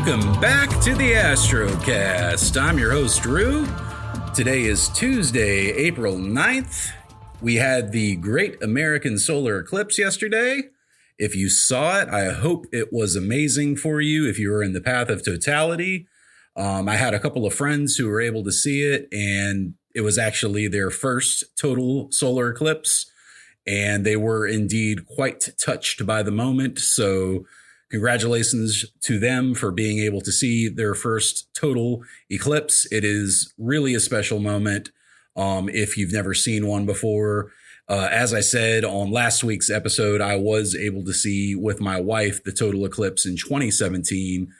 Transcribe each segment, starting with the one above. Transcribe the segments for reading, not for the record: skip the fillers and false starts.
Welcome back to the Astrocast. I'm your host, Drew. Today is Tuesday, April 9th. We had the Great American Solar Eclipse yesterday. If you saw it, I hope it was amazing for you if you were in the path of totality. I had a couple of friends who were able to see it, and it was actually their first total solar eclipse, and they were indeed quite touched by the moment. So congratulations to them for being able to see their first total eclipse. It is really a special moment if you've never seen one before. As I said on last week's episode, I was able to see with my wife the total eclipse in 2017.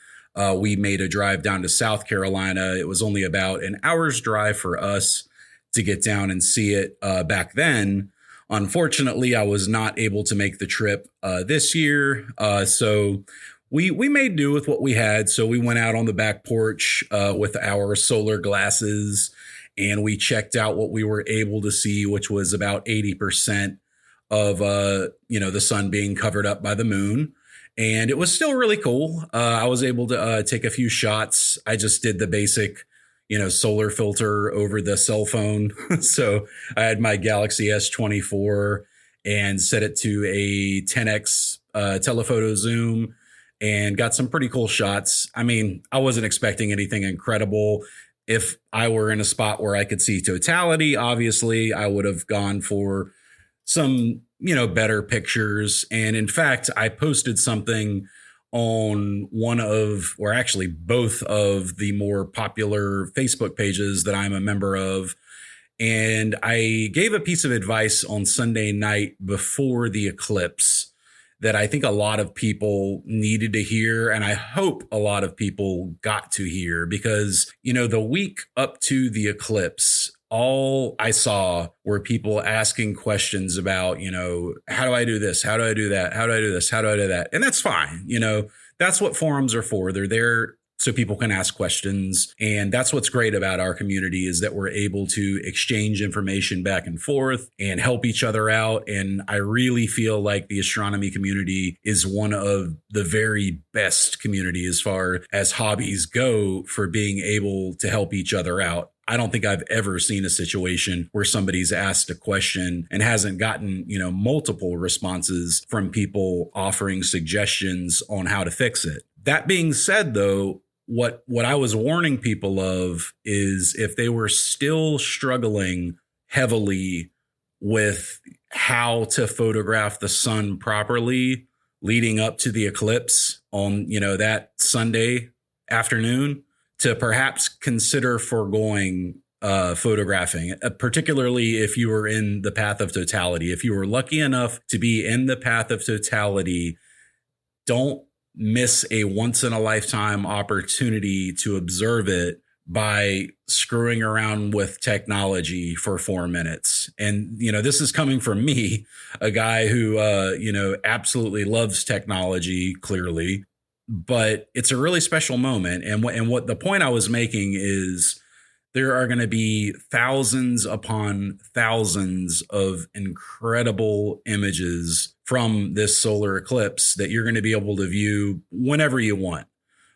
We made a drive down to South Carolina. It was only about an hour's drive for us to get down and see it back then. Unfortunately, I was not able to make the trip this year. So we made do with what we had. So we went out on the back porch with our solar glasses, and we checked out what we were able to see, which was about 80% of, the sun being covered up by the moon. And it was still really cool. I was able to take a few shots. I just did the basic solar filter over the cell phone. So I had my Galaxy S24 and set it to a 10x telephoto zoom and got some pretty cool shots. I mean, I wasn't expecting anything incredible. If I were in a spot where I could see totality, obviously I would have gone for some, better pictures. And in fact, I posted something on both of the more popular Facebook pages that I'm a member of. And I gave a piece of advice on Sunday night before the eclipse that I think a lot of people needed to hear. And I hope a lot of people got to hear because, the week up to the eclipse, all I saw were people asking questions about, how do I do this? How do I do that? How do I do this? How do I do that? And that's fine. That's what forums are for. They're there so people can ask questions. And that's what's great about our community is that we're able to exchange information back and forth and help each other out. And I really feel like the astronomy community is one of the very best community as far as hobbies go for being able to help each other out. I don't think I've ever seen a situation where somebody's asked a question and hasn't gotten, multiple responses from people offering suggestions on how to fix it. That being said, though, what I was warning people of is if they were still struggling heavily with how to photograph the sun properly leading up to the eclipse on, that Sunday afternoon, to perhaps consider foregoing photographing, particularly if you were in the path of totality. If you were lucky enough to be in the path of totality, don't miss a once-in-a-lifetime opportunity to observe it by screwing around with technology for 4 minutes. And, this is coming from me, a guy who, absolutely loves technology, clearly. But it's a really special moment. And what the point I was making is there are going to be thousands upon thousands of incredible images from this solar eclipse that you're going to be able to view whenever you want.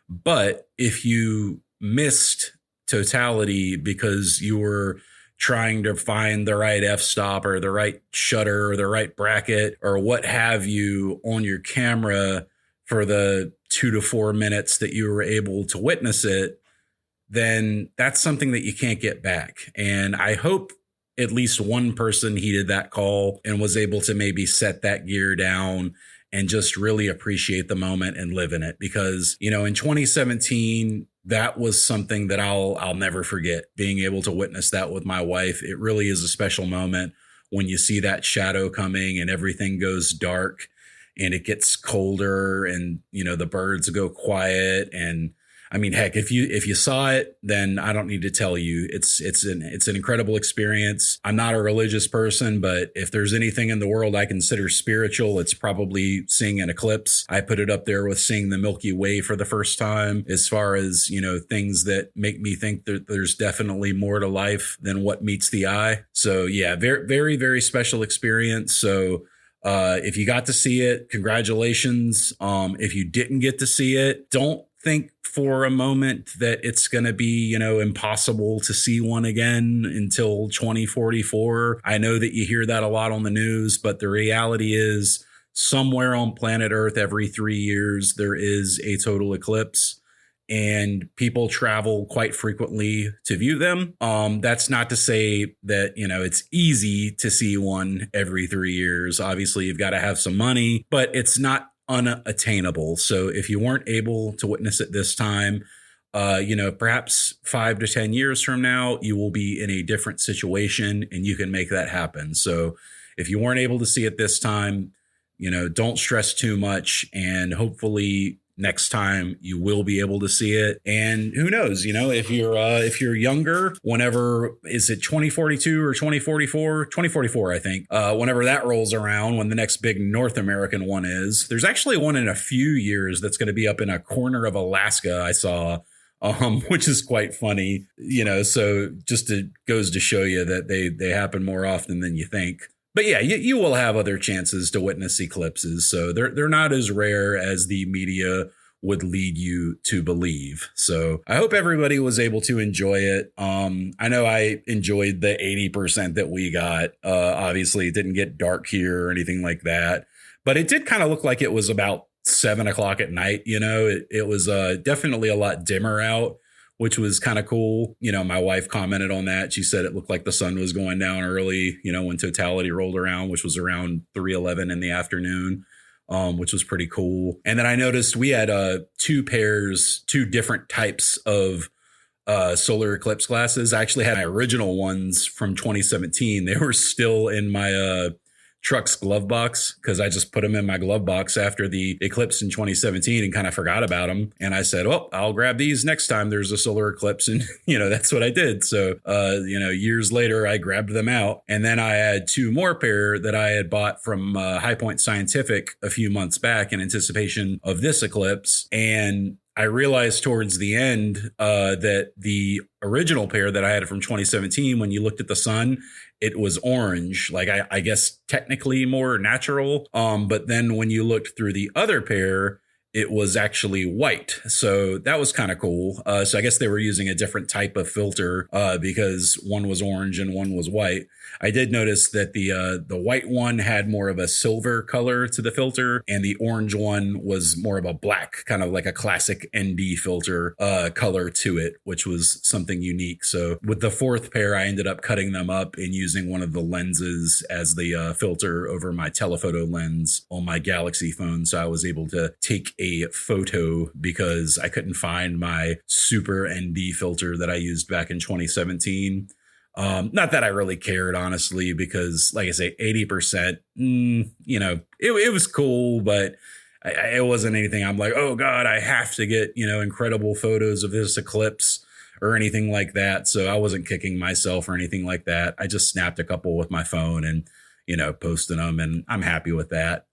But if you missed totality because you were trying to find the right f-stop or the right shutter or the right bracket or what have you on your camera for the 2 to 4 minutes that you were able to witness it, then that's something that you can't get back. And I hope at least one person heeded that call and was able to maybe set that gear down and just really appreciate the moment and live in it. Because, in 2017, that was something that I'll never forget, being able to witness that with my wife. It really is a special moment when you see that shadow coming and everything goes dark and it gets colder and, the birds go quiet. And I mean, heck, if you saw it, then I don't need to tell you. It's an incredible experience. I'm not a religious person, but if there's anything in the world I consider spiritual, it's probably seeing an eclipse. I put it up there with seeing the Milky Way for the first time, as far as, things that make me think that there's definitely more to life than what meets the eye. So yeah, very, very, very special experience. So if you got to see it, congratulations. If you didn't get to see it, don't think for a moment that it's going to be, impossible to see one again until 2044. I know that you hear that a lot on the news, but the reality is somewhere on planet Earth every 3 years, there is a total eclipse. And people travel quite frequently to view them. That's not to say that, it's easy to see one every 3 years. Obviously, you've got to have some money, but it's not unattainable. So if you weren't able to witness it this time, perhaps 5 to 10 years from now, you will be in a different situation and you can make that happen. So if you weren't able to see it this time, don't stress too much, and hopefully next time you will be able to see it. And who knows, if you're younger, whenever, is it 2042 or 2044, I think, whenever that rolls around, when the next big North American one is, there's actually one in a few years that's going to be up in a corner of Alaska, I saw, which is quite funny, so just goes to show you that they happen more often than you think. But yeah, you will have other chances to witness eclipses. So they're not as rare as the media would lead you to believe. So I hope everybody was able to enjoy it. I know I enjoyed the 80% that we got. Obviously, it didn't get dark here or anything like that. But it did kind of look like it was about 7 o'clock at night. It was definitely a lot dimmer out, which was kind of cool. My wife commented on that. She said it looked like the sun was going down early, when totality rolled around, which was around 3:11 in the afternoon, which was pretty cool. And then I noticed we had two different types of solar eclipse glasses. I actually had my original ones from 2017. They were still in my truck's glove box because I just put them in my glove box after the eclipse in 2017 and kind of forgot about them. And I said, well, I'll grab these next time there's a solar eclipse. And, that's what I did. So, years later, I grabbed them out. And then I had 2 more pair that I had bought from High Point Scientific a few months back in anticipation of this eclipse. And I realized towards the end that the original pair that I had from 2017, when you looked at the sun, it was orange, like I guess technically more natural. But then when you looked through the other pair, it was actually white. So that was kind of cool. So I guess they were using a different type of filter because one was orange and one was white. I did notice that the white one had more of a silver color to the filter, and the orange one was more of a black, kind of like a classic ND filter color to it, which was something unique. So with the 4th pair, I ended up cutting them up and using one of the lenses as the filter over my telephoto lens on my Galaxy phone. So I was able to take a photo because I couldn't find my super ND filter that I used back in 2017. Not that I really cared, honestly, because like I say, 80%, it was cool, but it wasn't anything I'm like, oh God, I have to get, incredible photos of this eclipse or anything like that. So I wasn't kicking myself or anything like that. I just snapped a couple with my phone and, posting them, and I'm happy with that.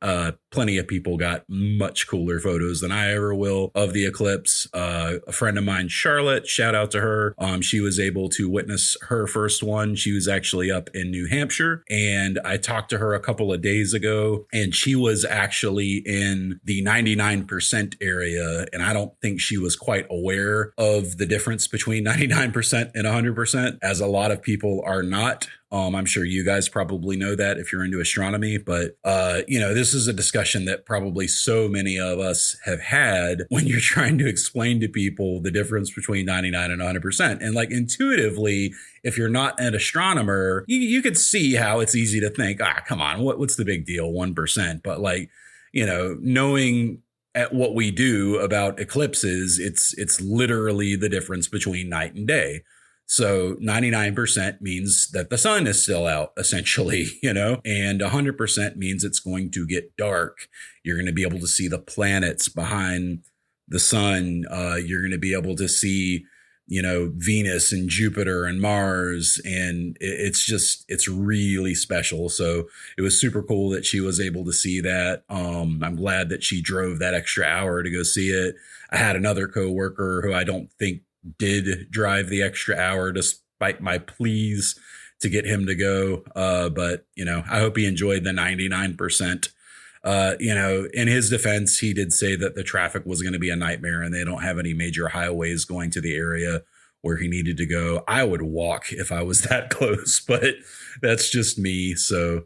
Plenty of people got much cooler photos than I ever will of the eclipse. A friend of mine, Charlotte, shout out to her. She was able to witness her first one. She was actually up in New Hampshire, and I talked to her a couple of days ago, and she was actually in the 99% area. And I don't think she was quite aware of the difference between 99% and 100%, as a lot of people are not. I'm sure you guys probably know that if you're into astronomy, but, this is a discussion that probably so many of us have had when you're trying to explain to people the difference between 99 and 100%. And like intuitively, if you're not an astronomer, you could see how it's easy to think, come on, what's the big deal? 1%. But like, knowing at what we do about eclipses, it's literally the difference between night and day. So 99% means that the sun is still out, essentially, and 100% means it's going to get dark. You're going to be able to see the planets behind the sun. You're going to be able to see, Venus and Jupiter and Mars. And it's really special. So it was super cool that she was able to see that. I'm glad that she drove that extra hour to go see it. I had another coworker who I don't think did drive the extra hour despite my pleas to get him to go. But, I hope he enjoyed the 99%. In his defense, he did say that the traffic was going to be a nightmare and they don't have any major highways going to the area where he needed to go. I would walk if I was that close, but that's just me. So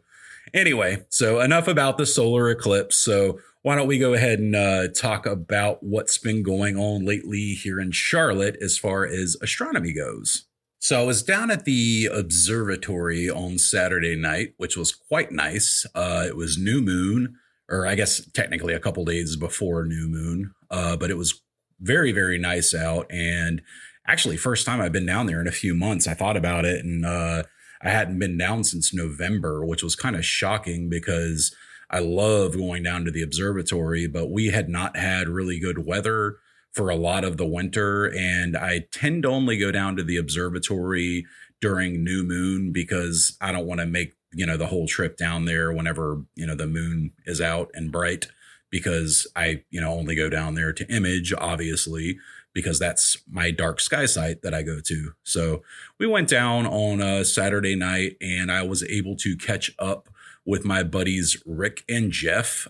anyway, so enough about the solar eclipse. So why don't we go ahead and talk about what's been going on lately here in Charlotte as far as astronomy goes. So I was down at the observatory on Saturday night, which was quite nice. It was new moon, or I guess technically a couple days before new moon, but it was very, very nice out. And actually, first time I've been down there in a few months. I thought about it, and I hadn't been down since November, which was kind of shocking because I love going down to the observatory, but we had not had really good weather for a lot of the winter. And I tend to only go down to the observatory during new moon because I don't want to make, the whole trip down there whenever, the moon is out and bright, because I, only go down there to image, obviously, because that's my dark sky site that I go to. So we went down on a Saturday night and I was able to catch up with my buddies Rick and Jeff.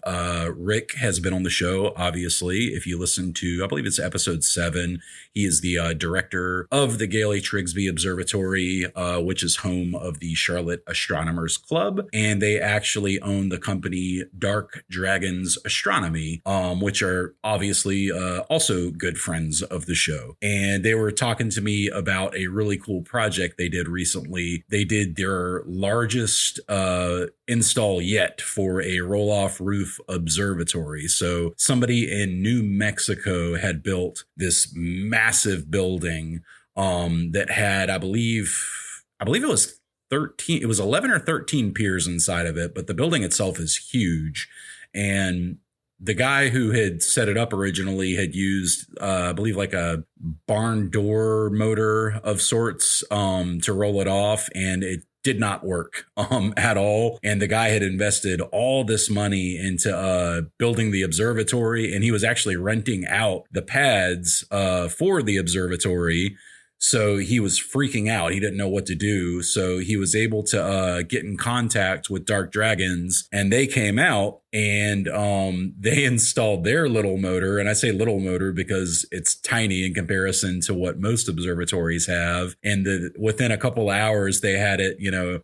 Rick has been on the show, obviously. If you listen to, I believe it's episode 7, he is the director of the Gailey Trigsby Observatory, which is home of the Charlotte Astronomers Club. And they actually own the company Dark Dragons Astronomy, which are obviously also good friends of the show. And they were talking to me about a really cool project they did recently. They did their largest install yet for a roll-off roof observatory. So somebody in New Mexico had built this massive building that had, I believe it was 13, it was 11 or 13 piers inside of it, but the building itself is huge. And the guy who had set it up originally had used, I believe, like a barn door motor of sorts to roll it off, and it did not work at all. And the guy had invested all this money into building the observatory, and he was actually renting out the pads for the observatory. So he was freaking out. He didn't know what to do. So he was able to get in contact with Dark Dragons, and they came out and they installed their little motor. And I say little motor because it's tiny in comparison to what most observatories have. And within a couple hours, they had it,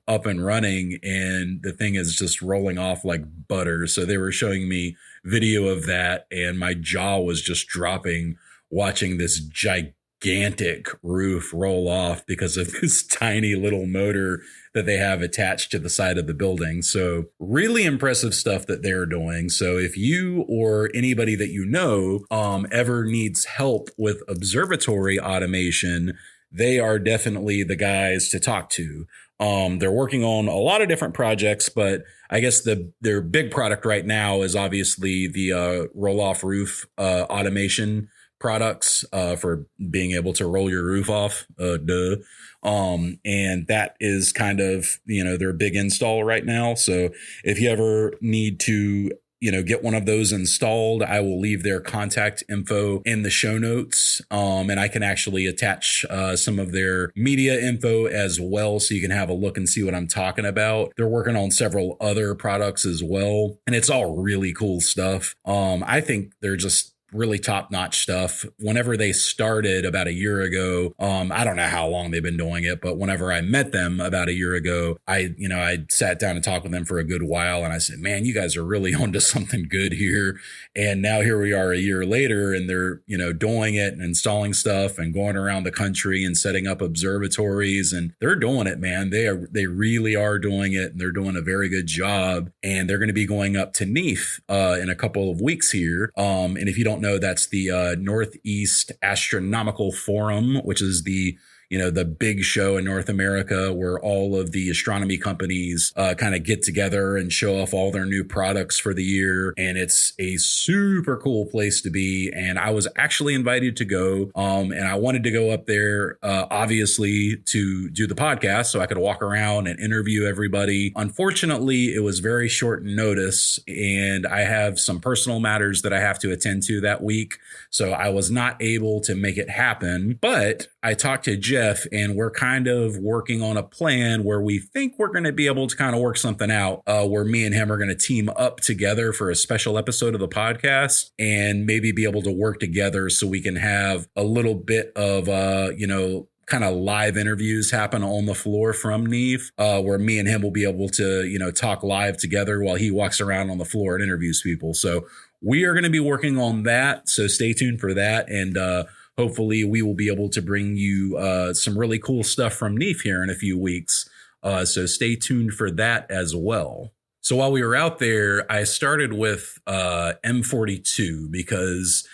up and running, and the thing is just rolling off like butter. So they were showing me video of that, and my jaw was just dropping watching this gigantic roof roll off because of this tiny little motor that they have attached to the side of the building. So really impressive stuff that they're doing. So if you or anybody that ever needs help with observatory automation, they are definitely the guys to talk to. They're working on a lot of different projects, but I guess their big product right now is obviously the roll-off roof automation products for being able to roll your roof off. And that is kind of, their big install right now. So if you ever need to, get one of those installed, I will leave their contact info in the show notes. And I can actually attach some of their media info as well, so you can have a look and see what I'm talking about. They're working on several other products as well, and it's all really cool stuff. I think they're just really top-notch stuff. Whenever they started about a year ago, I don't know how long they've been doing it, but whenever I met them about a year ago, I sat down and talked with them for a good while, and I said, man, you guys are really onto something good here. And now here we are a year later, and they're, doing it and installing stuff and going around the country and setting up observatories, and they're doing it, man. They really are doing it, and they're doing a very good job. And they're going to be going up to NEAF in a couple of weeks here. And if you don't know, that's the Northeast Astronomical Forum, which is the big show in North America where all of the astronomy companies kind of get together and show off all their new products for the year. And it's a super cool place to be. And I was actually invited to go. And I wanted to go up there, obviously, to do the podcast so I could walk around and interview everybody. Unfortunately, it was very short notice, and I have some personal matters that I have to attend to that week. So I was not able to make it happen. But I talked to Jeff, Jeff, and we're kind of working on a plan where we think we're going to be able to kind of work something out where me and him are going to team up together for a special episode of the podcast and maybe be able to work together so we can have a little bit of, kind of live interviews happen on the floor from Neve, where me and him will be able to, talk live together while he walks around on the floor and interviews people. So we are going to be working on that. So stay tuned for that. And hopefully we will be able to bring you some really cool stuff from Neve here in a few weeks. So stay tuned for that as well. So while we were out there, I started with M42 because,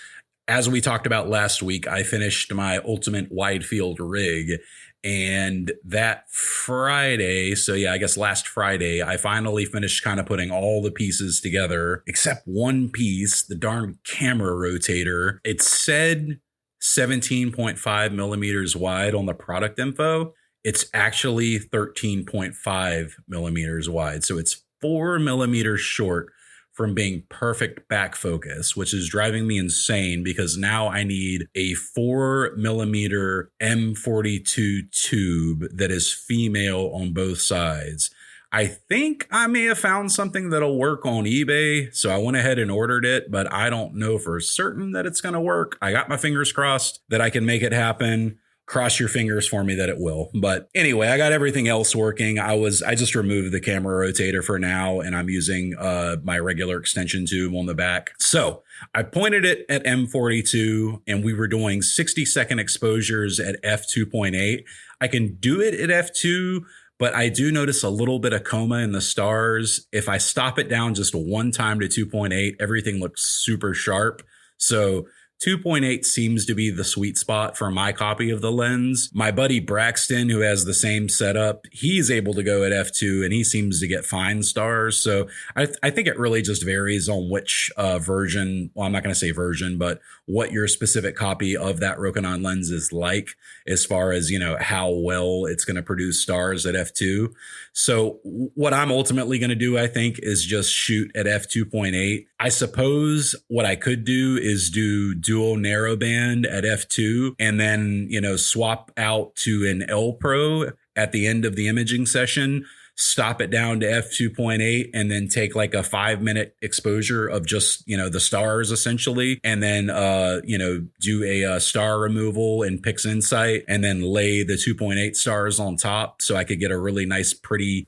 as we talked about last week, I finished my ultimate wide field rig. And that Friday, I guess last Friday, I finally finished kind of putting all the pieces together, except one piece, the darn camera rotator. It said 17.5 millimeters wide on the product info. It's actually 13.5 millimeters wide. So it's 4 millimeters short from being perfect back focus, which is driving me insane because now I need a 4 millimeter M42 tube that is female on both sides. I think I may have found something that'll work on eBay, so I went ahead and ordered it, but I don't know for certain that it's going to work. I got my fingers crossed that I can make it happen. Cross your fingers for me that it will. But anyway, I got everything else working. I just removed the camera rotator for now, and I'm using my regular extension tube on the back. So I pointed it at M42, and we were doing 60-second exposures at f2.8. I can do it at f2, but I do notice a little bit of coma in the stars. If I stop it down just one time to 2.8, everything looks super sharp. So 2.8 seems to be the sweet spot for my copy of the lens. My buddy Braxton, who has the same setup, he's able to go at f2 and he seems to get fine stars. So I think it really just varies on which version. Well, I'm not going to say version, but what your specific copy of that Rokinon lens is like, as far as, how well it's going to produce stars at f2. So what I'm ultimately going to do, I think, is just shoot at f2.8. I suppose what I could do is do dual narrowband at f2 and then, swap out to an L Pro at the end of the imaging session, stop it down to f2.8 and then take like a 5-minute exposure of just, the stars essentially. And then, do a star removal in PixInsight and then lay the 2.8 stars on top. So I could get a really nice, pretty,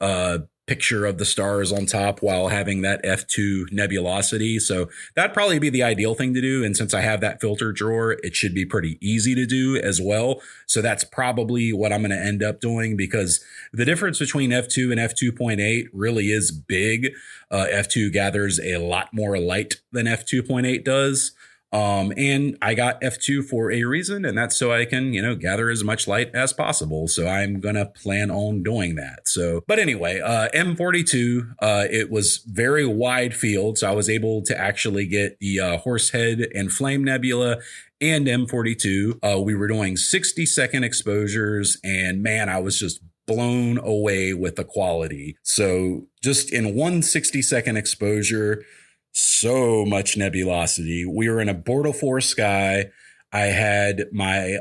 picture of the stars on top while having that f2 nebulosity. So that'd probably be the ideal thing to do. And since I have that filter drawer, it should be pretty easy to do as well. So that's probably what I'm going to end up doing, because the difference between f2 and f2.8 really is big. F2 gathers a lot more light than f2.8 does. And I got f2 for a reason, and that's so I can, gather as much light as possible. So I'm going to plan on doing that. So, but anyway, M42, it was very wide field. So I was able to actually get the Horsehead and Flame Nebula and M42. We were doing 60-second exposures, and man, I was just blown away with the quality. So just in one 60-second exposure, so much nebulosity. We were in a Bortle 4 sky. I had my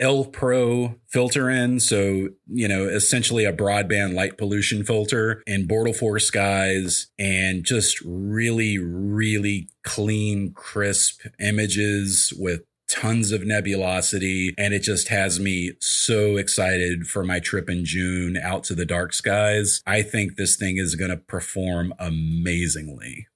L Pro filter in, so, essentially a broadband light pollution filter in Bortle 4 skies, and just really, really clean, crisp images with tons of nebulosity. And it just has me so excited for my trip in June out to the dark skies. I think this thing is going to perform amazingly.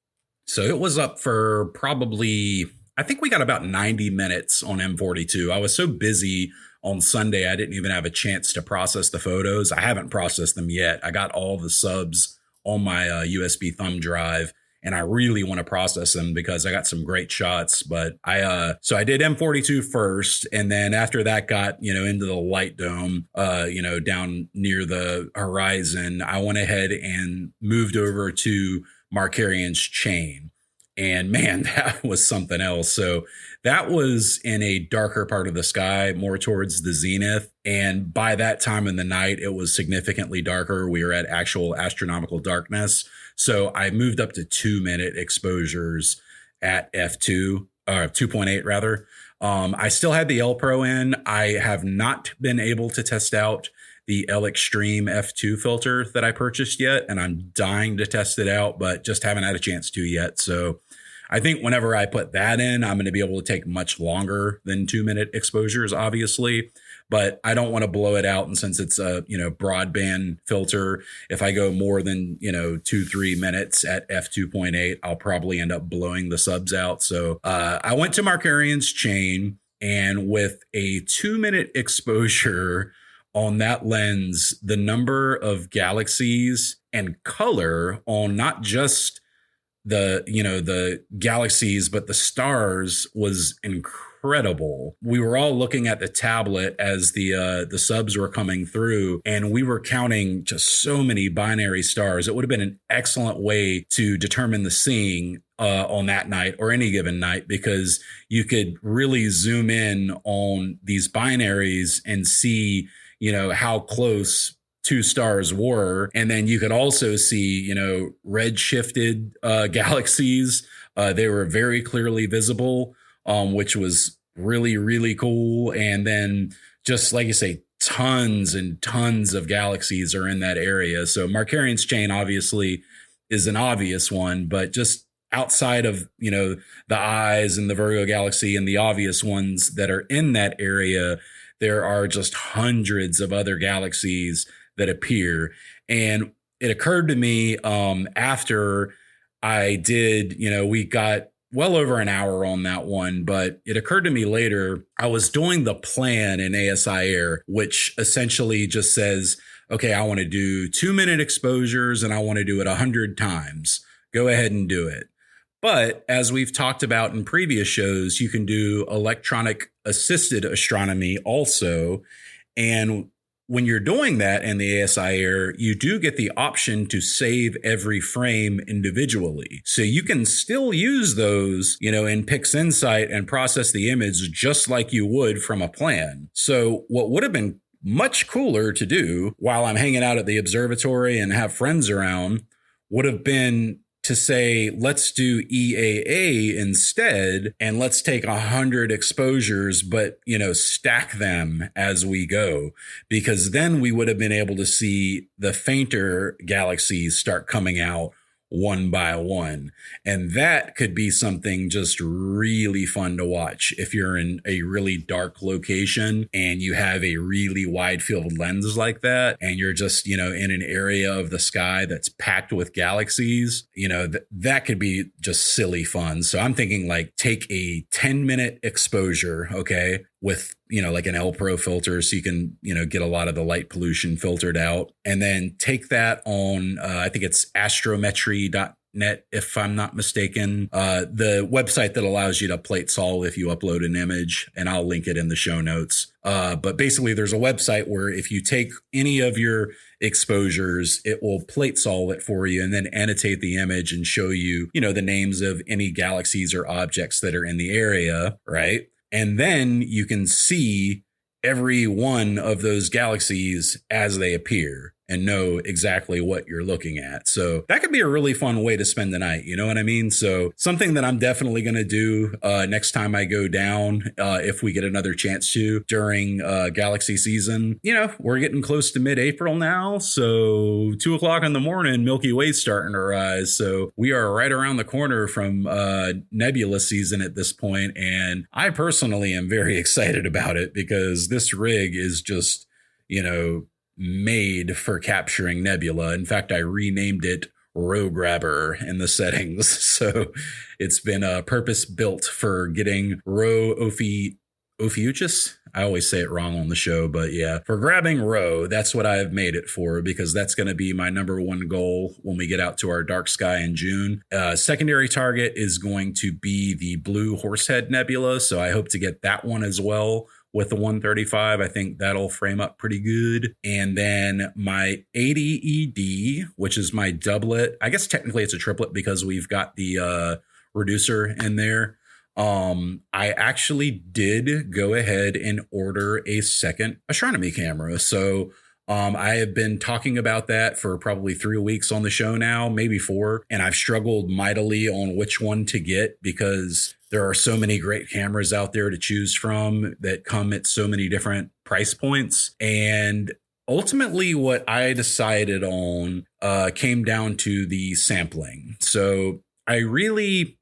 So it was up for probably, I think we got about 90 minutes on M42. I was so busy on Sunday, I didn't even have a chance to process the photos. I haven't processed them yet. I got all the subs on my USB thumb drive, and I really want to process them because I got some great shots. But so I did M42 first, and then after that got, into the light dome, down near the horizon, I went ahead and moved over to Markarian's chain. And man, that was something else. So that was in a darker part of the sky, more towards the zenith. And by that time in the night, it was significantly darker. We were at actual astronomical darkness. So I moved up to 2-minute exposures at f2, 2.8 rather. I still had the L Pro in. I have not been able to test out the L Extreme F2 filter that I purchased yet, and I'm dying to test it out, but just haven't had a chance to yet. So I think whenever I put that in, I'm going to be able to take much longer than 2-minute exposures, obviously, but I don't want to blow it out. And since it's a, broadband filter, if I go more than, 2-3 minutes at f2.8, I'll probably end up blowing the subs out. So I went to Markarian's chain, and with a 2-minute exposure on that lens, the number of galaxies and color on not just the galaxies, but the stars was incredible. We were all looking at the tablet as the subs were coming through, and we were counting just so many binary stars. It would have been an excellent way to determine the seeing on that night or any given night, because you could really zoom in on these binaries and see, how close 2 stars were. And then you could also see, red shifted galaxies. They were very clearly visible, which was really, really cool. And then just like you say, tons and tons of galaxies are in that area. So Markarian's chain obviously is an obvious one, but just outside of, the eyes and the Virgo galaxy and the obvious ones that are in that area, there are just hundreds of other galaxies that appear. And it occurred to me after I did, we got well over an hour on that one, but it occurred to me later, I was doing the plan in ASI Air, which essentially just says, okay, I want to do 2-minute exposures and I want to do it 100 times. Go ahead and do it. But as we've talked about in previous shows, you can do electronic assisted astronomy also. And when you're doing that in the ASI Air, you do get the option to save every frame individually. So you can still use those, in PixInsight and process the image just like you would from a plan. So what would have been much cooler to do while I'm hanging out at the observatory and have friends around would have been to say, let's do EAA instead, and let's take 100 exposures, but, stack them as we go, because then we would have been able to see the fainter galaxies start coming out one by one. And that could be something just really fun to watch if you're in a really dark location and you have a really wide field lens like that, and you're just, in an area of the sky that's packed with galaxies, that could be just silly fun. So I'm thinking like take a 10-minute exposure, okay, with, like an L Pro filter so you can, get a lot of the light pollution filtered out. And then take that on, I think it's astrometry.net, if I'm not mistaken, the website that allows you to plate solve if you upload an image, and I'll link it in the show notes. But basically there's a website where if you take any of your exposures, it will plate solve it for you and then annotate the image and show you, the names of any galaxies or objects that are in the area, right? And then you can see every one of those galaxies as they appear and know exactly what you're looking at. So that could be a really fun way to spend the night. You know what I mean? So something that I'm definitely going to do next time I go down, if we get another chance to during galaxy season. We're getting close to mid-April now. So 2:00 in the morning, Milky Way's starting to rise. So we are right around the corner from nebula season at this point. And I personally am very excited about it because this rig is just, made for capturing nebula. In fact, I renamed it Row Grabber in the settings. So it's been purpose built for getting Rho Ophiuchus. I always say it wrong on the show, but yeah, for grabbing Rho, that's what I've made it for, because that's going to be my number one goal when we get out to our dark sky in June. Secondary target is going to be the Blue Horsehead Nebula. So I hope to get that one as well. With the 135, I think that'll frame up pretty good. And then my 80 ED, which is my doublet. I guess technically it's a triplet because we've got the reducer in there. I actually did go ahead and order a second astronomy camera. So I have been talking about that for probably 3 weeks on the show now, maybe 4. And I've struggled mightily on which one to get because there are so many great cameras out there to choose from that come at so many different price points. And ultimately, what I decided on came down to the sampling. So I really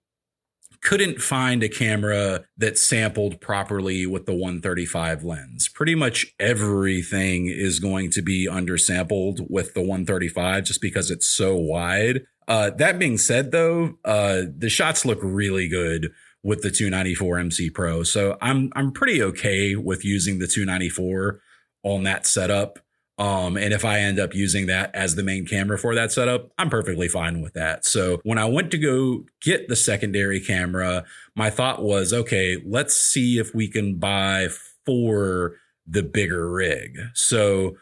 couldn't find a camera that sampled properly with the 135 lens. Pretty much everything is going to be undersampled with the 135 just because it's so wide. That being said, though, the shots look really good with the 294 MC Pro. So I'm pretty okay with using the 294 on that setup. And if I end up using that as the main camera for that setup, I'm perfectly fine with that. So when I went to go get the secondary camera, my thought was, okay, let's see if we can buy for the bigger rig. So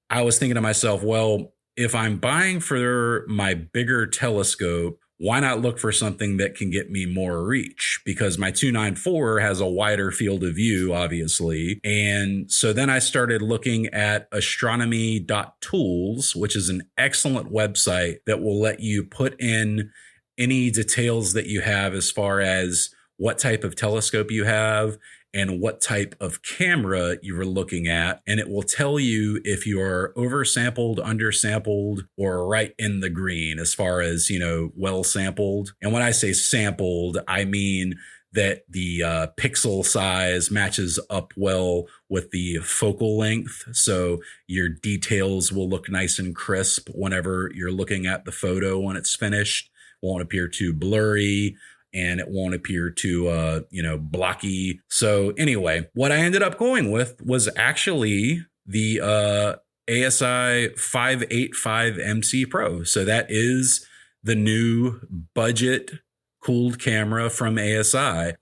I was thinking to myself, well, if I'm buying for my bigger telescope, why not look for something that can get me more reach? Because my 294 has a wider field of view, obviously. And so then I started looking at astronomy.tools, which is an excellent website that will let you put in any details that you have as far as what type of telescope you have and what type of camera you were looking at. And it will tell you if you are oversampled, undersampled, or right in the green as far as, well sampled. And when I say sampled, I mean that the pixel size matches up well with the focal length. So your details will look nice and crisp whenever you're looking at the photo when it's finished. Won't appear too blurry. And it won't appear too, blocky. So anyway, what I ended up going with was actually the ASI 585 MC Pro. So that is the new budget cooled camera from ASI.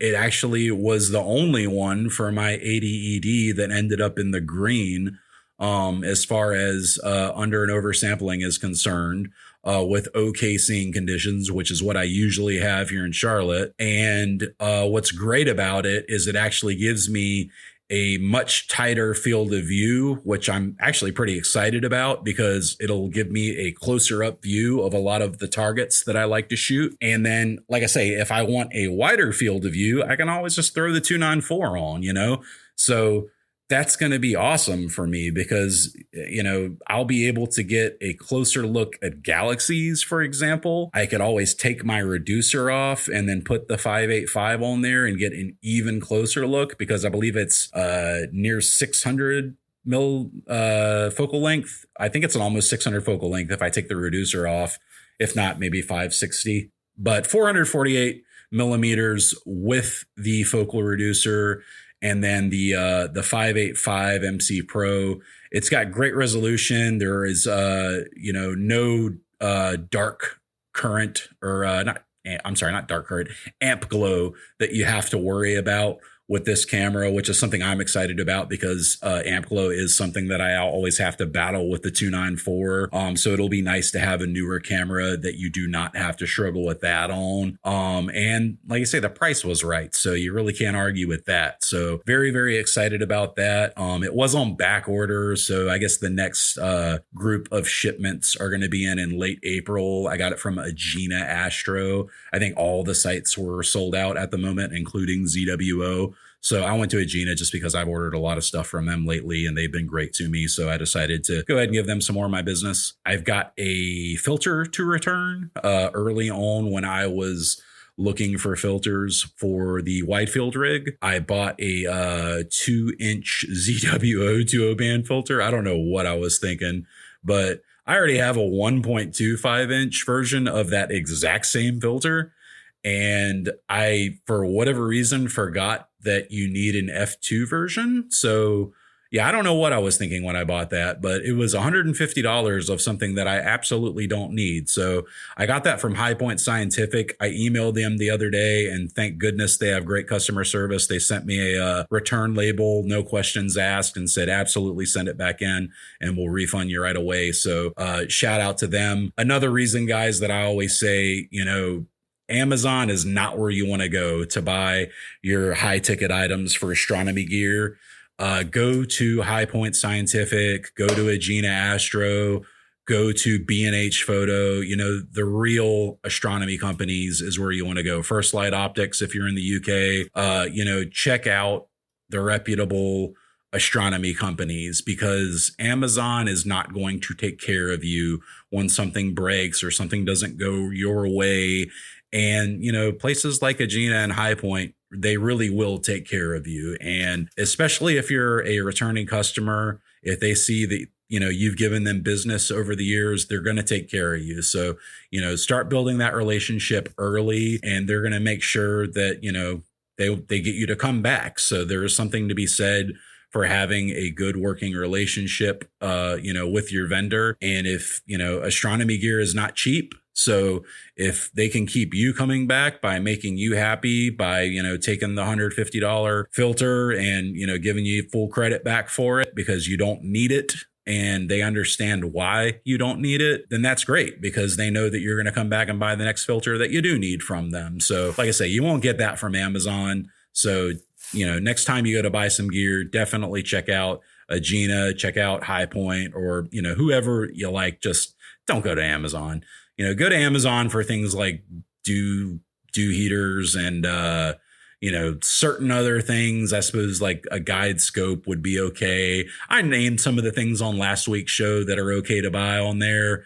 It actually was the only one for my 80 ED that ended up in the green as far as under and oversampling is concerned. With okay seeing conditions, which is what I usually have here in Charlotte. And what's great about it is it actually gives me a much tighter field of view, which I'm actually pretty excited about because it'll give me a closer up view of a lot of the targets that I like to shoot. And then, like I say, if I want a wider field of view, I can always just throw the 294 on, So that's going to be awesome for me because, I'll be able to get a closer look at galaxies, for example. I could always take my reducer off and then put the 585 on there and get an even closer look because I believe it's near 600 mil focal length. I think it's an almost 600 focal length if I take the reducer off, if not maybe 560, but 448 millimeters with the focal reducer. And then the 585 MC Pro, it's got great resolution. There is, no dark current or not dark current, amp glow that you have to worry about with this camera, which is something I'm excited about because amp glow is something that I always have to battle with the 294. So it'll be nice to have a newer camera that you do not have to struggle with that on. And like I say, the price was right. So you really can't argue with that. So very, very excited about that. It was on back order. So I guess the next group of shipments are going to be in late April. I got it from Agena Astro. I think all the sites were sold out at the moment, including ZWO. So I went to Agena just because I've ordered a lot of stuff from them lately and they've been great to me. So I decided to go ahead and give them some more of my business. I've got a filter to return. Early on when I was looking for filters for the wide field rig, I bought a 2-inch ZWO duo band filter. I don't know what I was thinking, but I already have a 1.25 inch version of that exact same filter. And I, for whatever reason, forgot that you need an F2 version. So yeah, I don't know what I was thinking when I bought that, but it was $150 of something that I absolutely don't need. So I got that from High Point Scientific. I emailed them the other day and thank goodness they have great customer service. They sent me a return label, no questions asked, and said, absolutely send it back in and we'll refund you right away. So shout out to them. Another reason, guys, that I always say, Amazon is not where you want to go to buy your high ticket items for astronomy gear. go to High Point Scientific, go to Agena Astro, go to B&H Photo. The real astronomy companies is where you want to go. First Light Optics, if you're in the UK, check out the reputable astronomy companies, because Amazon is not going to take care of you when something breaks or something doesn't go your way. And, places like Agena and High Point, they really will take care of you. And especially if you're a returning customer, if they see that, you've given them business over the years, they're going to take care of you. So, start building that relationship early, and they're going to make sure that, they get you to come back. So there is something to be said for having a good working relationship, with your vendor. And if, astronomy gear is not cheap. So if they can keep you coming back by making you happy, by, taking the $150 filter and, giving you full credit back for it because you don't need it, and they understand why you don't need it, then that's great, because they know that you're going to come back and buy the next filter that you do need from them. So like I say, you won't get that from Amazon. So, next time you go to buy some gear, definitely check out Agena, check out High Point, or, whoever you like. Just don't go to Amazon. Go to Amazon for things like dew heaters and, certain other things. I suppose like a guide scope would be okay. I named some of the things on last week's show that are okay to buy on there.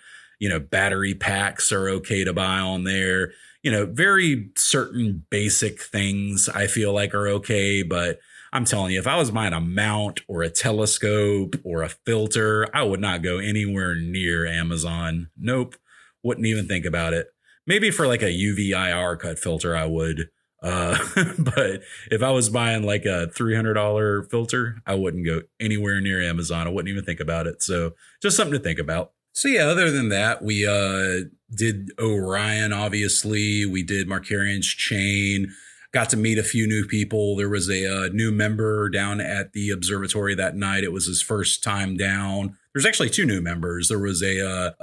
Battery packs are okay to buy on there. Very certain basic things I feel like are okay. But I'm telling you, if I was buying a mount or a telescope or a filter, I would not go anywhere near Amazon. Nope. Wouldn't even think about it. Maybe for like a UV IR cut filter, I would. But if I was buying like a $300 filter, I wouldn't go anywhere near Amazon. I wouldn't even think about it. So just something to think about. So yeah, other than that, we did Orion, obviously. We did Markarian's Chain. Got to meet a few new people. There was a new member down at the observatory that night. It was his first time down. There's actually two new members. There was a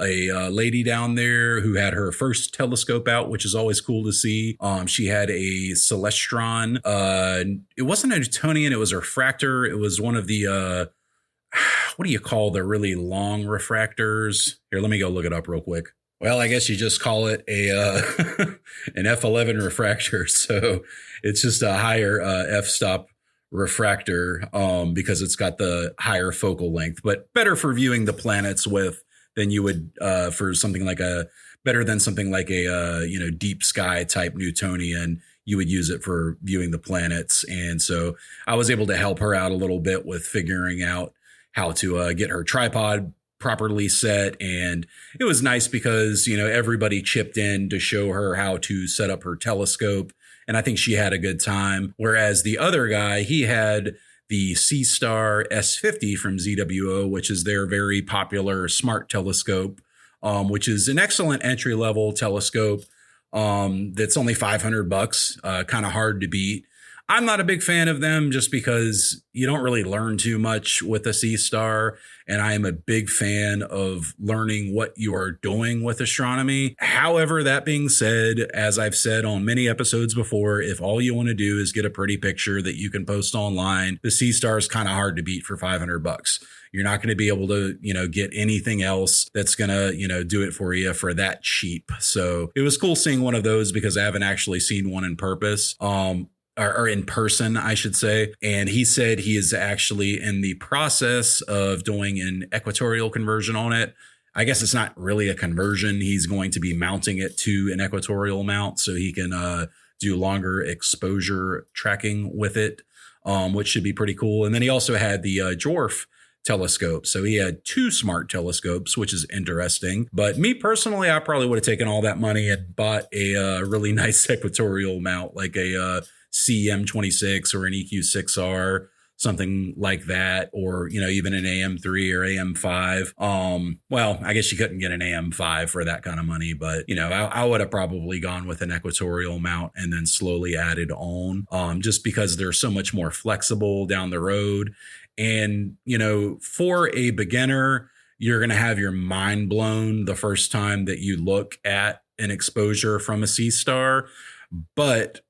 lady down there who had her first telescope out, which is always cool to see. She had a Celestron. It wasn't a Newtonian. It was a refractor. It was one of the what do you call the really long refractors? Here, let me go look it up real quick. Well, I guess you just call it a an f11 refractor. So it's just a higher f-stop refractor because it's got the higher focal length, but better for viewing the planets with than you would for something like a deep sky type Newtonian. You would use it for viewing the planets. And so I was able to help her out a little bit with figuring out how to get her tripod properly set. And it was nice because, everybody chipped in to show her how to set up her telescope. And I think she had a good time. Whereas the other guy, he had the C-Star S50 from ZWO, which is their very popular smart telescope, which is an excellent entry-level telescope that's only $500, kind of hard to beat. I'm not a big fan of them just because you don't really learn too much with a C-Star. And I am a big fan of learning what you are doing with astronomy. However, that being said, as I've said on many episodes before, if all you want to do is get a pretty picture that you can post online, the C-Star is kind of hard to beat for $500. You're not going to be able to, get anything else that's going to, do it for you for that cheap. So it was cool seeing one of those because I haven't actually seen one in purpose. Or in person, I should say. And he said he is actually in the process of doing an equatorial conversion on it. I guess it's not really a conversion. He's going to be mounting it to an equatorial mount so he can do longer exposure tracking with it, which should be pretty cool. And then he also had the dwarf telescope. So he had two smart telescopes, which is interesting. But me personally, I probably would have taken all that money and bought a really nice equatorial mount, like a CM26 or an EQ6R, something like that, or, even an AM3 or AM5. Well, I guess you couldn't get an AM5 for that kind of money, but, I would have probably gone with an equatorial mount and then slowly added on, just because they're so much more flexible down the road. And, for a beginner, you're going to have your mind blown the first time that you look at an exposure from a C-Star. But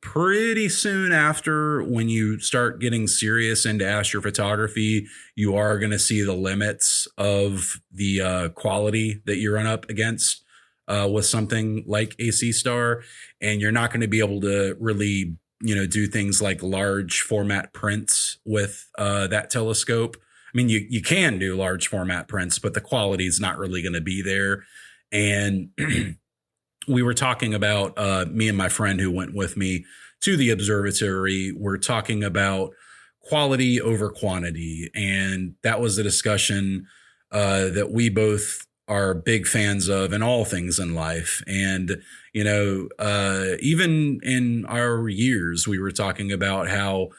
pretty soon after, when you start getting serious into astrophotography, you are going to see the limits of the quality that you run up against with something like a C star. And you're not going to be able to really, do things like large format prints with that telescope. I mean, you can do large format prints, but the quality is not really going to be there. And we were talking about, me and my friend who went with me to the observatory, we're talking about quality over quantity. And that was a discussion that we both are big fans of in all things in life. And, even in our years, we were talking about how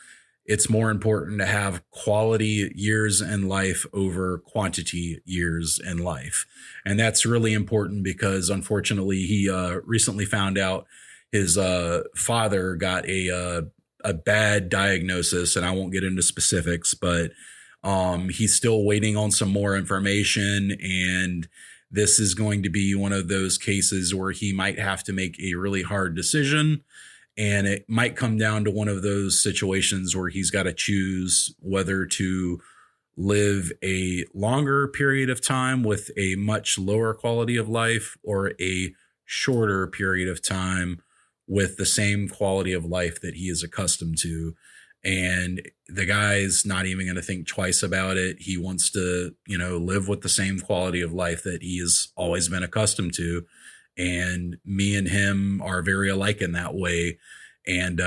it's more important to have quality years in life over quantity years in life. And that's really important because, unfortunately, he recently found out his father got a bad diagnosis, and I won't get into specifics, but he's still waiting on some more information. And this is going to be one of those cases where he might have to make a really hard decision. And it might come down to one of those situations where he's got to choose whether to live a longer period of time with a much lower quality of life, or a shorter period of time with the same quality of life that he is accustomed to. And the guy's not even going to think twice about it. He wants to, live with the same quality of life that he has always been accustomed to. And me and him are very alike in that way. And,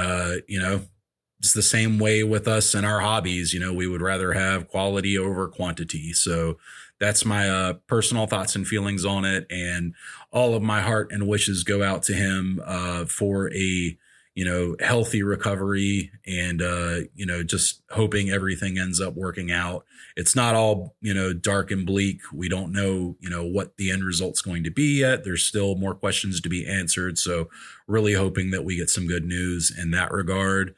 it's the same way with us and our hobbies. We would rather have quality over quantity. So that's my personal thoughts and feelings on it. And all of my heart and wishes go out to him for a, healthy recovery, and, just hoping everything ends up working out. It's not all, dark and bleak. We don't know, what the end result's going to be yet. There's still more questions to be answered. So really hoping that we get some good news in that regard.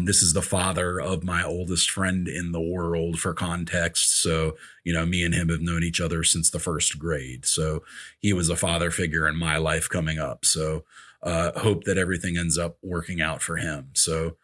This is the father of my oldest friend in the world, for context. So, me and him have known each other since the first grade. So he was a father figure in my life coming up. So hope that everything ends up working out for him. So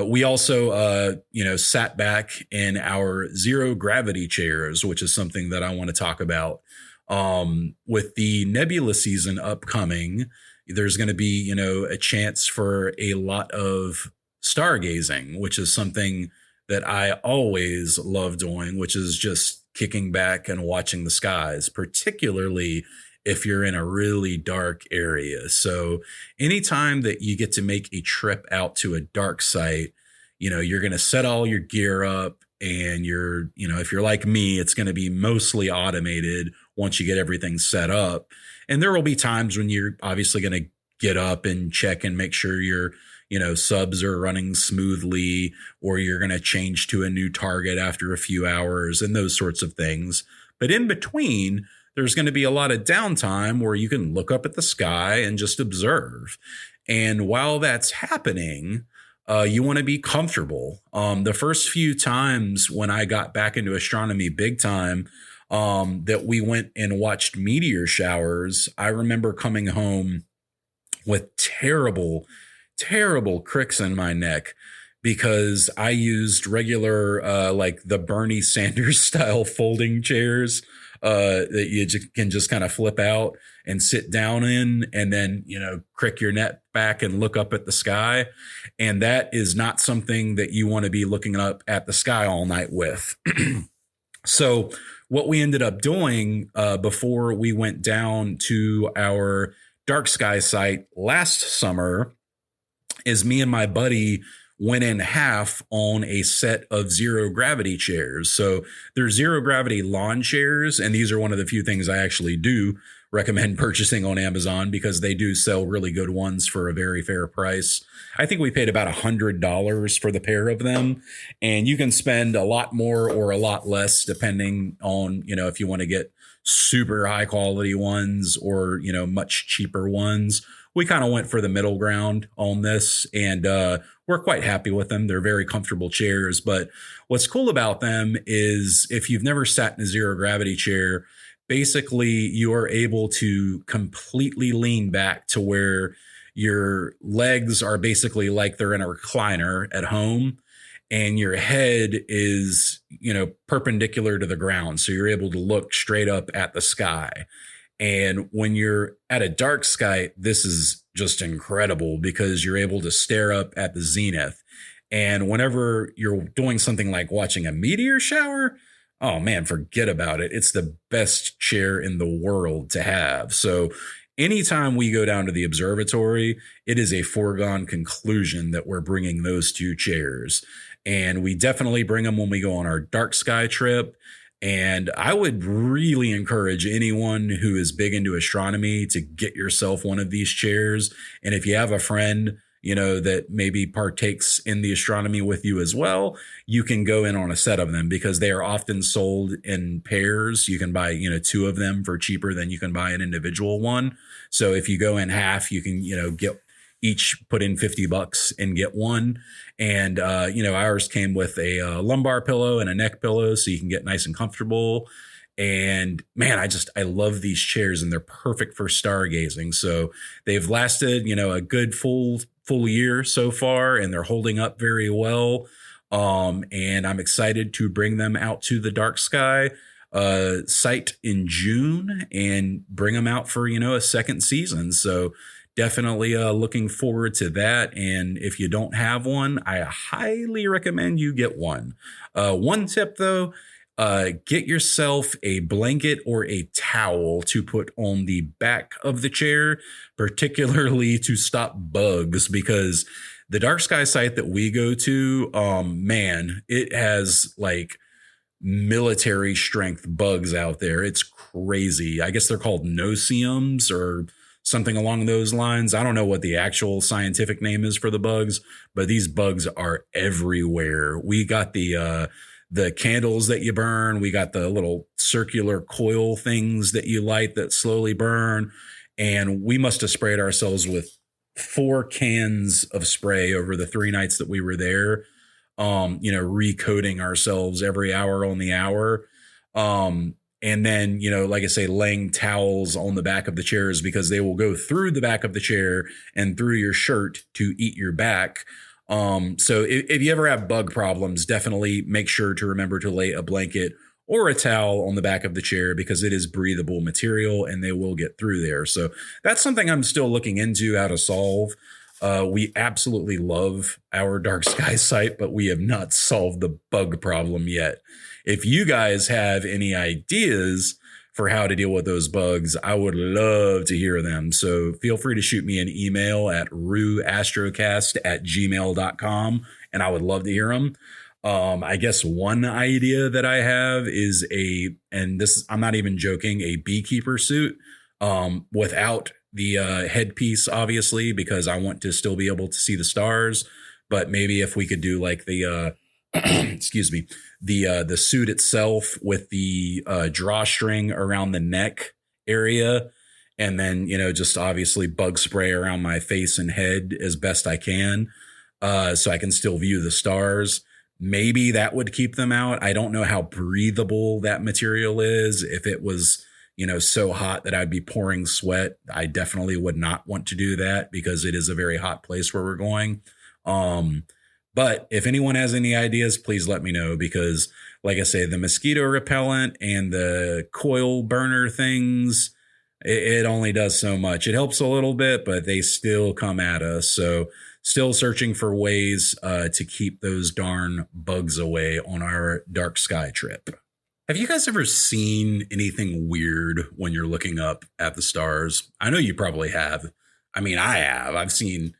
we also, sat back in our zero gravity chairs, which is something that I want to talk about. With the nebula season upcoming, there's going to be, a chance for a lot of stargazing, which is something that I always love doing, which is just kicking back and watching the skies, particularly if you're in a really dark area. So anytime that you get to make a trip out to a dark site, you're going to set all your gear up, and if you're like me, it's going to be mostly automated once you get everything set up. And there will be times when you're obviously going to get up and check and make sure your subs are running smoothly, or you're going to change to a new target after a few hours and those sorts of things. But in between, there's going to be a lot of downtime where you can look up at the sky and just observe. And while that's happening, you want to be comfortable. The first few times when I got back into astronomy big time, that we went and watched meteor showers, I remember coming home with terrible cricks in my neck, because I used regular, like the Bernie Sanders style folding chairs that you can just kind of flip out and sit down in, and then, crick your neck back and look up at the sky. And that is not something that you want to be looking up at the sky all night with. So what we ended up doing before we went down to our dark sky site last summer is me and my buddy went in half on a set of zero gravity chairs. So they're zero gravity lawn chairs, and these are one of the few things I actually do recommend purchasing on Amazon, because they do sell really good ones for a very fair price. I think we paid about $100 for the pair of them, and you can spend a lot more or a lot less depending on, if you want to get super high quality ones or, much cheaper ones. We kind of went for the middle ground on this, and we're quite happy with them. They're very comfortable chairs. But what's cool about them is, if you've never sat in a zero gravity chair, basically you are able to completely lean back to where your legs are basically like they're in a recliner at home, and your head is, perpendicular to the ground. So you're able to look straight up at the sky. And when you're at a dark sky, this is just incredible because you're able to stare up at the zenith. And whenever you're doing something like watching a meteor shower, oh man, forget about it. It's the best chair in the world to have. So anytime we go down to the observatory, it is a foregone conclusion that we're bringing those two chairs. And we definitely bring them when we go on our dark sky trip. And I would really encourage anyone who is big into astronomy to get yourself one of these chairs. And if you have a friend, that maybe partakes in the astronomy with you as well, you can go in on a set of them because they are often sold in pairs. You can buy, two of them for cheaper than you can buy an individual one. So if you go in half, you can, get each put in $50 and get one. And, ours came with a lumbar pillow and a neck pillow so you can get nice and comfortable. And man, I love these chairs and they're perfect for stargazing. So they've lasted, a good full year so far, and they're holding up very well. And I'm excited to bring them out to the dark sky site in June and bring them out for, a second season. So definitely looking forward to that. And if you don't have one, I highly recommend you get one. One tip though, get yourself a blanket or a towel to put on the back of the chair, particularly to stop bugs, because the dark sky site that we go to, man, it has like military strength bugs out there. It's crazy. I guess they're called no-see-ums or something along those lines. I don't know what the actual scientific name is for the bugs, but these bugs are everywhere. We got the candles that you burn. We got the little circular coil things that you light that slowly burn. And we must have sprayed ourselves with 4 cans of spray over the 3 nights that we were there, recoating ourselves every hour on the hour. And then, like I say, laying towels on the back of the chairs because they will go through the back of the chair and through your shirt to eat your back. So if you ever have bug problems, definitely make sure to remember to lay a blanket or a towel on the back of the chair because it is breathable material and they will get through there. So that's something I'm still looking into how to solve. We absolutely love our dark sky site, but we have not solved the bug problem yet. If you guys have any ideas for how to deal with those bugs, I would love to hear them. So feel free to shoot me an email at ruastrocast@gmail.com, and I would love to hear them. I guess one idea that I have is I'm not even joking, a beekeeper suit without the headpiece, obviously, because I want to still be able to see the stars. But maybe if we could do like the excuse me, the suit itself with the drawstring around the neck area, and then just obviously bug spray around my face and head as best I can, so I can still view the stars. Maybe that would keep them out. I don't know how breathable that material is. If it was so hot that I'd be pouring sweat, I definitely would not want to do that because it is a very hot place where we're going. But if anyone has any ideas, please let me know because, like I say, the mosquito repellent and the coil burner things, it only does so much. It helps a little bit, but they still come at us. So still searching for ways to keep those darn bugs away on our dark sky trip. Have you guys ever seen anything weird when you're looking up at the stars? I know you probably have. I mean, I have. I've seen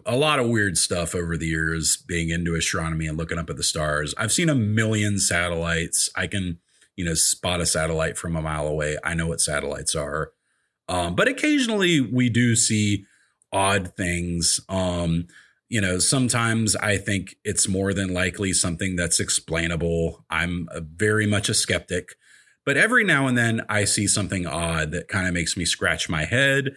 a lot of weird stuff over the years being into astronomy and looking up at the stars. I've seen a million satellites. I can, spot a satellite from a mile away. I know what satellites are. But occasionally we do see odd things. Sometimes I think it's more than likely something that's explainable. I'm very much a skeptic, but every now and then I see something odd that kind of makes me scratch my head.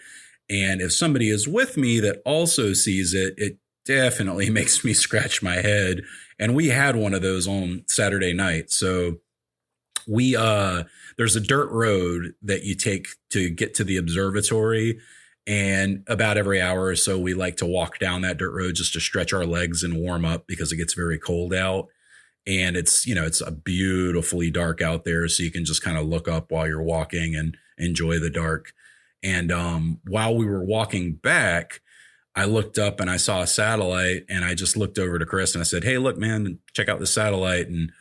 And if somebody is with me that also sees it, it definitely makes me scratch my head. And we had one of those on Saturday night. So there's a dirt road that you take to get to the observatory. And about every hour or so, we like to walk down that dirt road just to stretch our legs and warm up because it gets very cold out. And it's a beautifully dark out there. So you can just kind of look up while you're walking and enjoy the dark. And while we were walking back, I looked up and I saw a satellite, and I just looked over to Chris and I said, "Hey, look, man, check out the satellite." And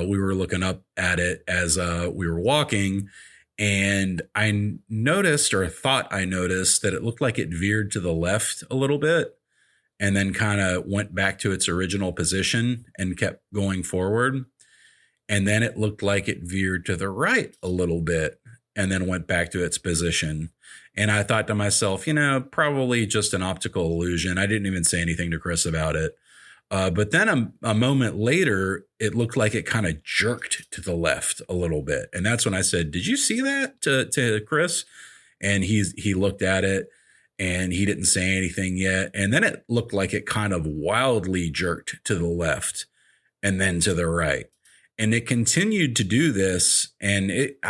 we were looking up at it as we were walking. And I noticed, or thought I noticed, that it looked like it veered to the left a little bit and then kind of went back to its original position and kept going forward. And then it looked like it veered to the right a little bit and then went back to its position. And I thought to myself, probably just an optical illusion. I didn't even say anything to Chris about it. But then a moment later, it looked like it kind of jerked to the left a little bit. And that's when I said, "Did you see that?" to Chris? And he looked at it and he didn't say anything yet. And then it looked like it kind of wildly jerked to the left and then to the right. And it continued to do this. And it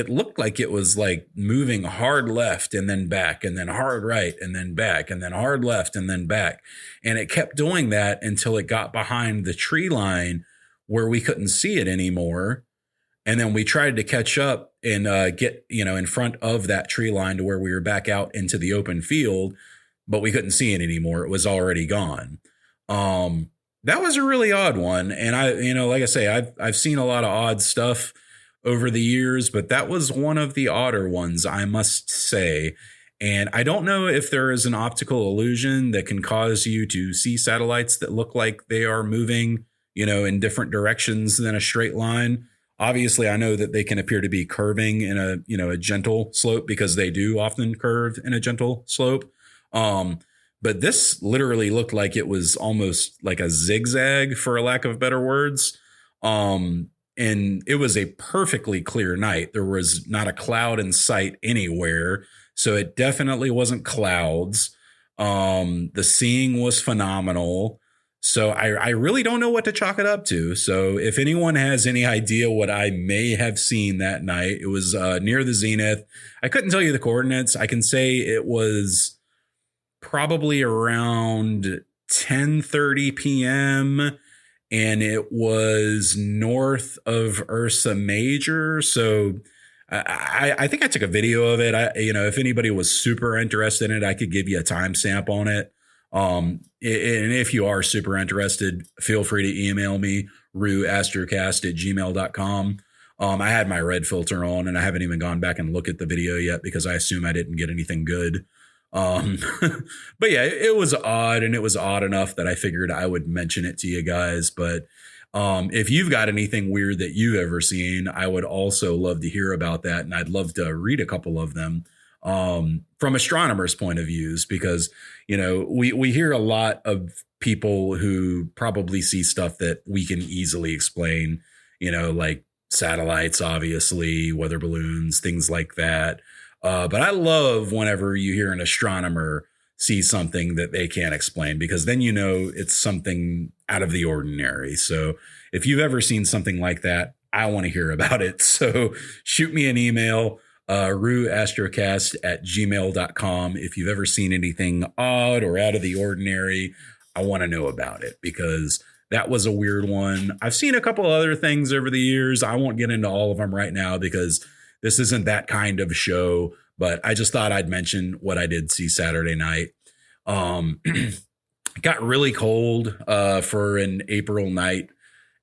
looked like it was like moving hard left and then back and then hard right and then back and then hard left and then back. And it kept doing that until it got behind the tree line where we couldn't see it anymore. And then we tried to catch up and get, in front of that tree line to where we were back out into the open field, but we couldn't see it anymore. It was already gone. That was a really odd one. And like I say, I've seen a lot of odd stuff over the years, but that was one of the odder ones, I must say. And I don't know if there is an optical illusion that can cause you to see satellites that look like they are moving, in different directions than a straight line. Obviously, I know that they can appear to be curving in a gentle slope, because they do often curve in a gentle slope. But this literally looked like it was almost like a zigzag, for a lack of better words. And it was a perfectly clear night. There was not a cloud in sight anywhere. So it definitely wasn't clouds. The seeing was phenomenal. So I really don't know what to chalk it up to. So if anyone has any idea what I may have seen that night, it was near the zenith. I couldn't tell you the coordinates. I can say it was probably around 10:30 p.m., and it was north of Ursa Major. So I think I took a video of it. If anybody was super interested in it, I could give you a timestamp on it. And if you are super interested, feel free to email me, ruastrocast@gmail.com. I had my red filter on, and I haven't even gone back and looked at the video yet because I assume I didn't get anything good. But yeah, it was odd, and it was odd enough that I figured I would mention it to you guys. But if you've got anything weird that you've ever seen, I would also love to hear about that. And I'd love to read a couple of them from astronomers' point of views, because, we hear a lot of people who probably see stuff that we can easily explain, like satellites, obviously, weather balloons, things like that. But I love whenever you hear an astronomer see something that they can't explain, because then it's something out of the ordinary. So if you've ever seen something like that, I want to hear about it. So shoot me an email, ruastrocast@gmail.com. If you've ever seen anything odd or out of the ordinary, I want to know about it, because that was a weird one. I've seen a couple other things over the years. I won't get into all of them right now because this isn't that kind of show, but I just thought I'd mention what I did see Saturday night. It got really cold for an April night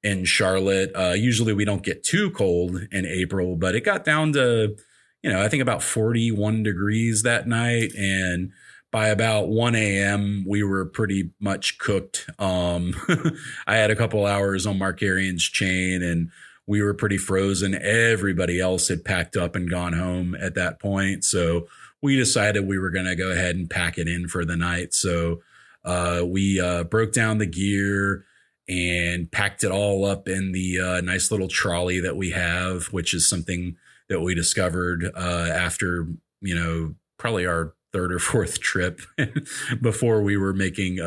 in Charlotte. Usually we don't get too cold in April, but it got down to, I think about 41 degrees that night. And by about 1 a.m., we were pretty much cooked. I had a couple hours on Markarian's chain, and we were pretty frozen. Everybody else had packed up and gone home at that point. So we decided we were going to go ahead and pack it in for the night. So we broke down the gear and packed it all up in the nice little trolley that we have, which is something that we discovered after, probably our third or fourth trip before we were making,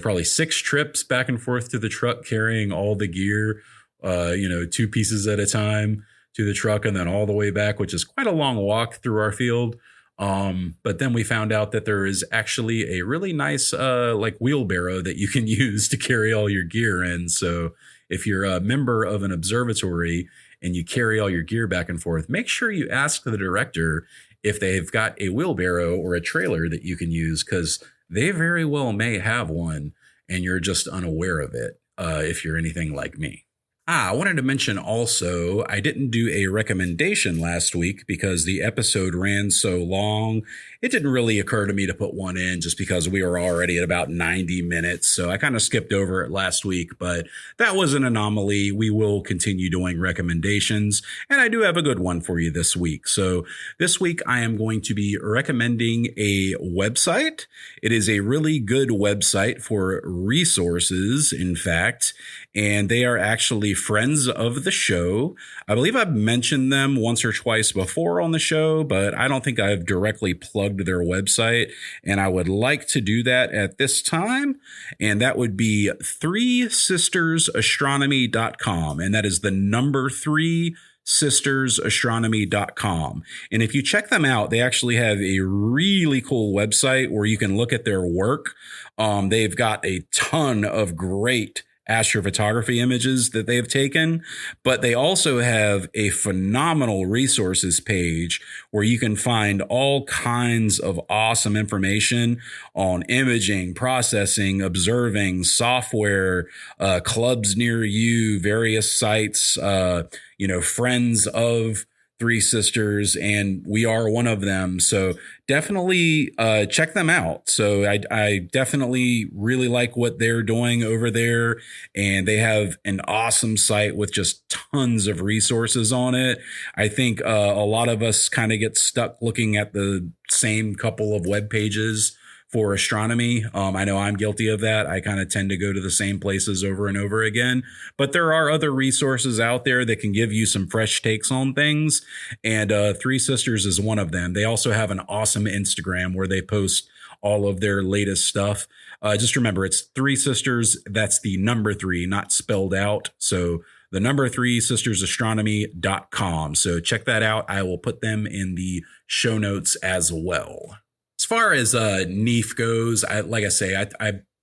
probably 6 trips back and forth to the truck carrying all the gear. 2 pieces at a time to the truck and then all the way back, which is quite a long walk through our field. But then we found out that there is actually a really nice like wheelbarrow that you can use to carry all your gear in. So if you're a member of an observatory and you carry all your gear back and forth, make sure you ask the director if they've got a wheelbarrow or a trailer that you can use, because they very well may have one and you're just unaware of it if you're anything like me. I wanted to mention also, I didn't do a recommendation last week because the episode ran so long. It didn't really occur to me to put one in just because we were already at about 90 minutes. So I kind of skipped over it last week, but that was an anomaly. We will continue doing recommendations, and I do have a good one for you this week. So this week I am going to be recommending a website. It is a really good website for resources, in fact, and they are actually friends of the show. I believe I've mentioned them once or twice before on the show, but I don't think I've directly plugged their website, and I would like to do that at this time. And that would be 3sistersastronomy.com. And that is the number 3sistersastronomy.com. And if you check them out, they actually have a really cool website where you can look at their work. They've got a ton of great astrophotography images that they have taken, but they also have a phenomenal resources page where you can find all kinds of awesome information on imaging, processing, observing, software, clubs near you, various sites, friends of Three Sisters, and we are one of them. So definitely check them out. So I definitely really like what they're doing over there, and they have an awesome site with just tons of resources on it. I think a lot of us kind of get stuck looking at the same couple of web pages for astronomy. I know I'm guilty of that. I kind of tend to go to the same places over and over again, but there are other resources out there that can give you some fresh takes on things. And Three Sisters is one of them. They also have an awesome Instagram where they post all of their latest stuff. Just remember, it's Three Sisters. That's the number 3, not spelled out. So the number 3sistersastronomy.com. So check that out. I will put them in the show notes as well. As far as NEAF goes, I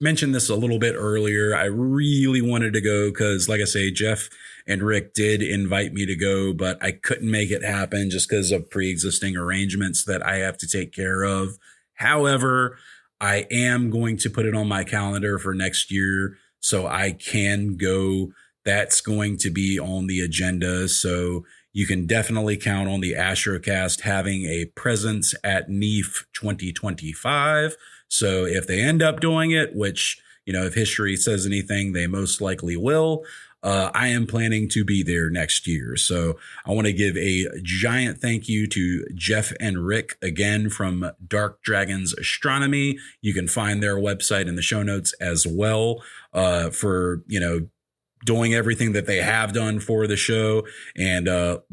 mentioned this a little bit earlier. I really wanted to go because, like I say, Jeff and Rick did invite me to go, but I couldn't make it happen just because of pre-existing arrangements that I have to take care of. However, I am going to put it on my calendar for next year so I can go. That's going to be on the agenda. So you can definitely count on the Astrocast having a presence at NEAF 2025. So if they end up doing it, which, if history says anything, they most likely will, I am planning to be there next year. So I want to give a giant thank you to Jeff and Rick again from Dark Dragons Astronomy. You can find their website in the show notes as well for, doing everything that they have done for the show, and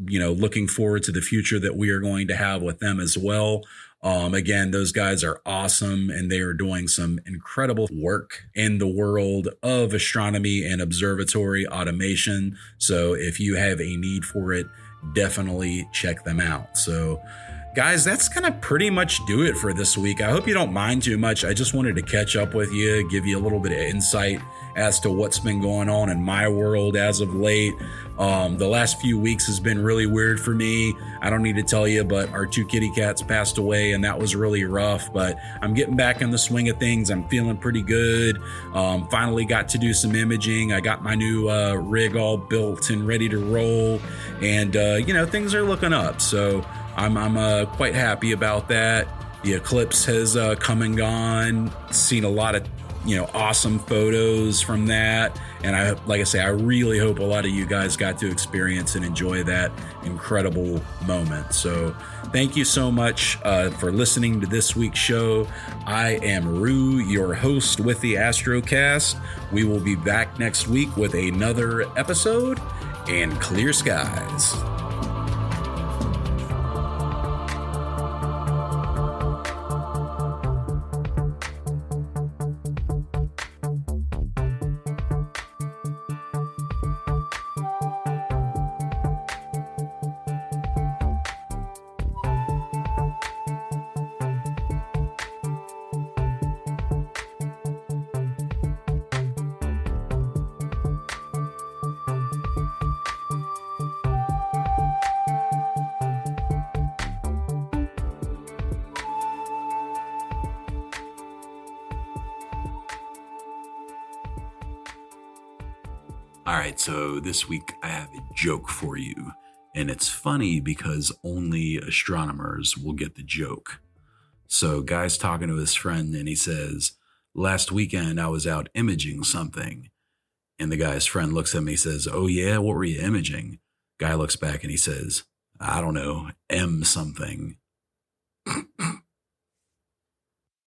looking forward to the future that we are going to have with them as well. Again, those guys are awesome, and they are doing some incredible work in the world of astronomy and observatory automation. So if you have a need for it, definitely check them out. So guys, that's going to pretty much do it for this week. I hope you don't mind too much. I just wanted to catch up with you, give you a little bit of insight as to what's been going on in my world as of late. The last few weeks has been really weird for me. I don't need to tell you, but our 2 kitty cats passed away, and that was really rough, but I'm getting back in the swing of things. I'm feeling pretty good. Finally got to do some imaging. I got my new rig all built and ready to roll, and things are looking up. So I'm quite happy about that. The eclipse has come and gone. Seen a lot of awesome photos from that, and I really hope a lot of you guys got to experience and enjoy that incredible moment. So thank you so much for listening to this week's show. I am Rue, your host with the Astrocast. We will be back next week with another episode, and clear skies. All right, so this week I have a joke for you. And it's funny because only astronomers will get the joke. So, guy's talking to his friend and he says, "Last weekend I was out imaging something." And the guy's friend looks at me and says, "Oh, yeah, what were you imaging?" Guy looks back and he says, "I don't know, M something."